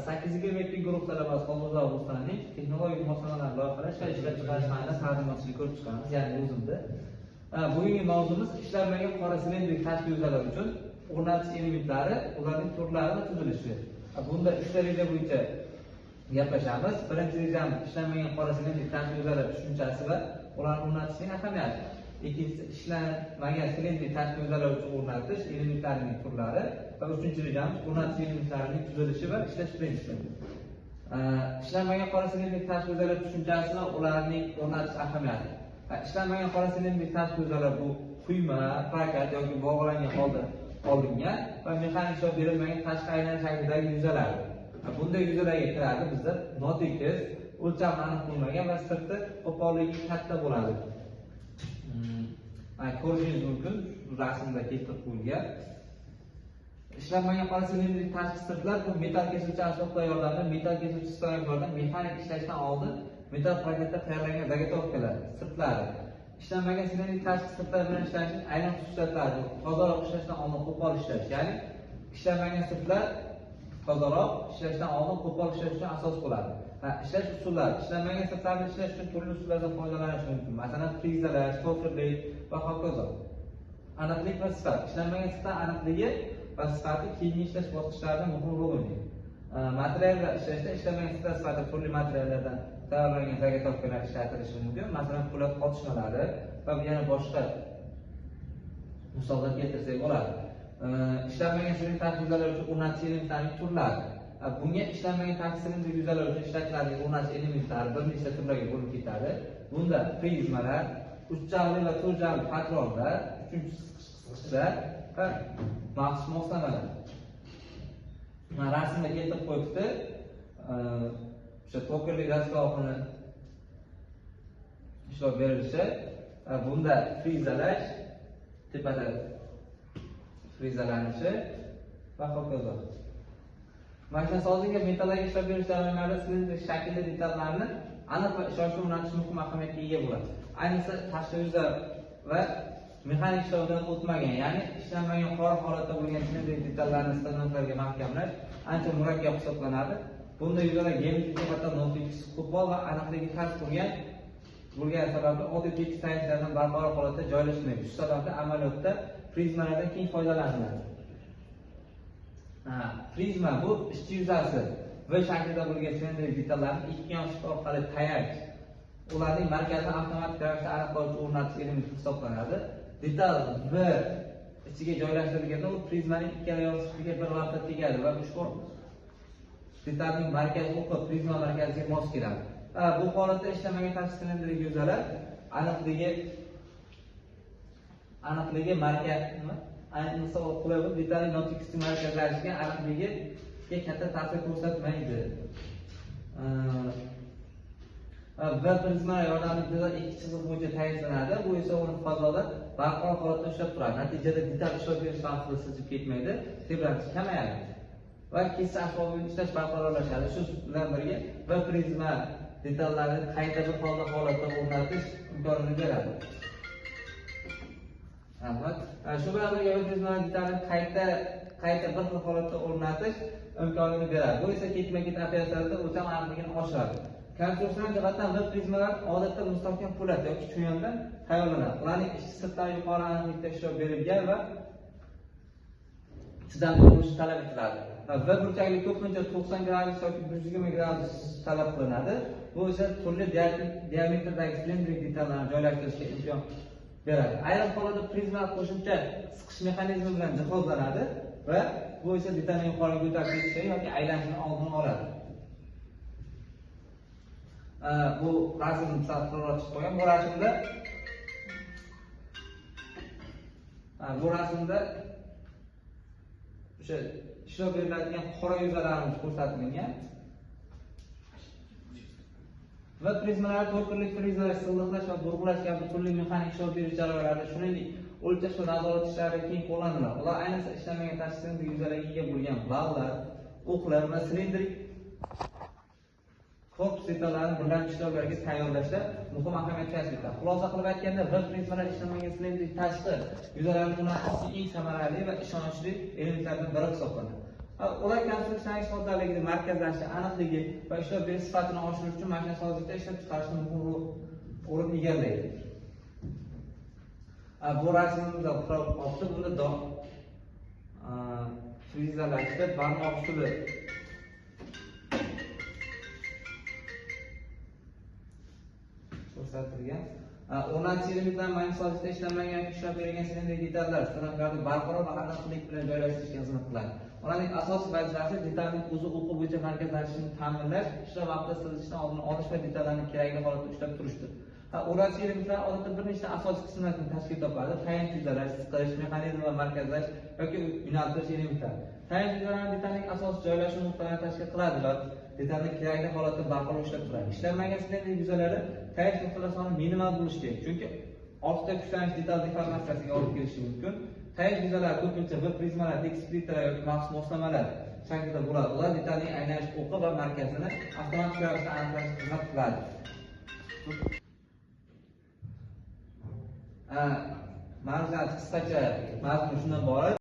8 metrik guruh talabasi Xolmurzo Bo'stonning texnologik moslamalarni loyihalash va ishlab chiqarish fanida taqdimotchilik ko'rib chiqamiz, ya'ni o'zimda. Bugungi mavzumiz ishlanmagan qora silindrik tashqi yuzalar uchun o'rnatish elementlari, ularning turlari va tuzilishi. Bunda 3 reja bo'yicha gaplashamiz. Birinchi rejamiz ishlanmagan qora silindrik tashqi yuzalar tushunchasi va ularni o'rnatishning ahamiyati. Ikkinchisi ishlanmagan silindrik tashqi yuzalar uchun o'rnatish elementlarining turlari va uchinchi rejamiz o'rnatish elementlarining tuzilishi va ishlash prinsipi. Ishlanmagan qora silindrik tashqi yuzalar tushunchasi va ularning o'rnatish ahamiyati. Ishlanmagan qora silindrik tashqi yuzalar bu quyma, plakat yoki bog'langan holda olingan va mexanik ishlov berilmagan tashqi aylana shaklidagi yuzalar. Bunday yuzalarga kiradi bizda notekis, o'lchami aniq bo'lmagan va sirti qo'polligi katta bo'ladi. Ko'rishingiz mumkin, rasmda keltirib qo'yilgan. Ishlanmagan qora silindrik tashqi sirtlar bu metal kesuvchi asboblar yordamida metal kesuvchi stoyaklardan mexanik ishlashdan oldin metal plakatda tayyorlangan zagotovkalar sirtlari. Ishlanmagan silindrik tashqi sirtlar bilan ishlashning aynan xususiyatlari tozaroq ishlashdan oldin qo'pol ishlash, ya'ni ishlanmagan sirtlar tozaroq ishlashdan oldin qo'pol ishlash uchun asos bo'ladi. Ishlash usullari. Ishlanmagan sirtlarni ishlash uchun turli usullardan foydalanish mumkin. Masalan, frizalash, tokerlik va hokazo. Aniqlik va sifat. Ishlanmagan sirtlar aniqligi va sifati keyingi ishlash bosqichlarida muhim rol o'ynaydi. Materiallar ishlashda ishlanmagan sirtlar sifatida turli materiallardan tayyorlangan zagotovkalar ishlatilishi mumkin. Masalan, po'lat qotishmalari va yana boshqa misollar keltirsak bo'ladi. Ishlanmagan silindrik tashqi yuzalar uchun o'rnatish elementlarining turlari. Bunga ishlanmagan tashqi silindrik yuzalar uchun ishlatiladigan o'rnatish elementlari bir nechta turlarga bo'lib ketadi. Bunda prizmalar, uchchavli va to'rtchavli patronlar, uchinchi qisqichlar va maxsus moslamalar. Rasmda keltirib qo'yibdi. O'sha tokerlik dasturxoni ishlov berilishi. Bunda frizalash, tepada frizalanishi va hokazo. Mashina soziga metaldagi ishlab berish jarayonlarida silindrik shaklli detallarni aniq va ishonchli o'rnatish muhim ahamiyatga ega bo'ladi. Ayniqsa tashqi yuzlar va mexanik ishlovdan o'tmagan, ya'ni ishlanmagan qora holatda bo'lgan silindrik detallarni standartlarga mahkamlash ancha murakkab hisoblanadi. Bunda yuzalar geometrik jihatdan notekis, qo'pol va aniqligi past bo'lgan sababli oddiy tekis tayanchlardan barqaror holatda joylashmaydi. Shu sababli amaliyotda prizmalardan keng foydalaniladi. Prizma bu ishchi yuzasi V shaklida bo'lgan silindrik detallarni ikki yon shifo orqali tayanch, ularning markazini avtomatik ravishda aniqlovchi o'rnatish elementi hisoblanadi. Detal V ichiga joylashtirilganda u prizmaning ikkala yon shifiga bir vaqtda tegadi va ushbu detalning markazi o'qi prizma markaziga mos keladi. Bu holatda ishlanmagan tashqi silindrik yuzalar aniqligi markazi ayniqsa qulay bo'lib detalning notekis markazlashiga aniqligiga katta ta'sir ko'rsatmaydi. Va prizmalar yordamida ikki chiziq bo'yicha tayinlanadi. Bu esa uni fazoda barqaror holatda ushlab turadi. Natijada detal ishlov berish vaqtida siljib ketmaydi, tebranish kamayadi va kesish asbobini ishlash barqarorlashadi. Shu bilan birga va prizma detallarni qayta bir holatda o'rnatish imkonini beradi. Shu bilan birga prizma detallarni qayta bir holatda o'rnatish imkonini beradi. Bu esa ketma-ket operatsiyalarda o'lcham aniqligini oshiradi. Konstruksion jihatdan bir prizmalar odatda mustahkam po'lat yoki chuyondan tayyorlanadi. Ularning ichki sirtlari yuqori aniqlikda ishlov berilgan va chidamli bo'lishi talab etiladi. Va burchakli ko'pincha 90 gradus yoki 120 gradus talab qilinadi. Bu esa turli diametrdagi silindrik detallarni joylashtirishga imkon beradi. Ayrim hollarda prizma qo'shimcha siqish mexanizmi bilan jihozlanadi va bu esa detalning yuqoriga ko'tarib ketishi yoki aylanishini oldini oladi. Bu rasmni tasvirlab chiqib qo'ygan. Bu rasmda o'sha ishlov beriladigan qora yuzalarimiz ko'rsatilgan. Va prizmalar tokerlik, frizalash, silliqlash va burg'ulash kabi turli mexanik ishlov berish jarayonlarida, shuningdek, o'lchash va nazorat ishlari keng qo'llaniladi. Ular ayniqsa ishlanmagan tashqi silindrik yuzalarga ega bo'lgan vallar, o'qlar va silindrik korpus detallarini birlamchi ishlovlarga tayyorlashda muhim ahamiyat kasb etadi. Xulosa qilib aytganda, bir prizmalar ishlanmagan silindrik tashqi yuzalarni o'rnatishning eng samarali va ishonchli elementlardan biri hisoblanadi. Ular konstruksiya ishxonaligini markazlashishi, aniqligi va ishlov berish sifatini oshirish uchun mashina sozlikda ishlab chiqarishda muhim o'rin egallaydi. Bu rasmimizda olibdi, bunda frizalashda barmoq usuli ko'rsatilgan. 10-yillikdan magnitoslikda ishlanmagan ishlab berilgan silindr detallar stanoklarda barqaror va aniqlik bilan joylashtirishga xizmat qiladi. Ularning asosiy vazifasi detalning o'zi o'quv bo'yicha markazlanishini ta'minlash, ishlov vaqtida siljishdan oldini olish va detallarni kerakli holatda ushlab turishdir. 10-yilliklar odatda bir nechta asosiy qismlardan tashkil topadi: tayanch yuzalash, siqish, mexanizm va markazlash yoki yo'naltirish elementlari. Tayanch yuzalar detalning asosiy joylashuv nuqtalarini tashkil qiladi va detalni kerakli holatda barqaror ushlab turadi. Ishlanmagan silindr yuzalari tayanch nuqtalar soni minimal bo'lishi kerak, chunki ortda kuchlanish detal deformatsiyasiga olib kelishi mumkin. Tayanch yuzalar ko'pincha bir prizmalar, splitterlar yoki maxsus moslamalar shaklida bo'ladi. Ular detalning aylanish o'qi va markazini avtomatik ravishda aniqlashga xizmat qiladi. Ma'lumot qisqacha mazmun shundan iborat.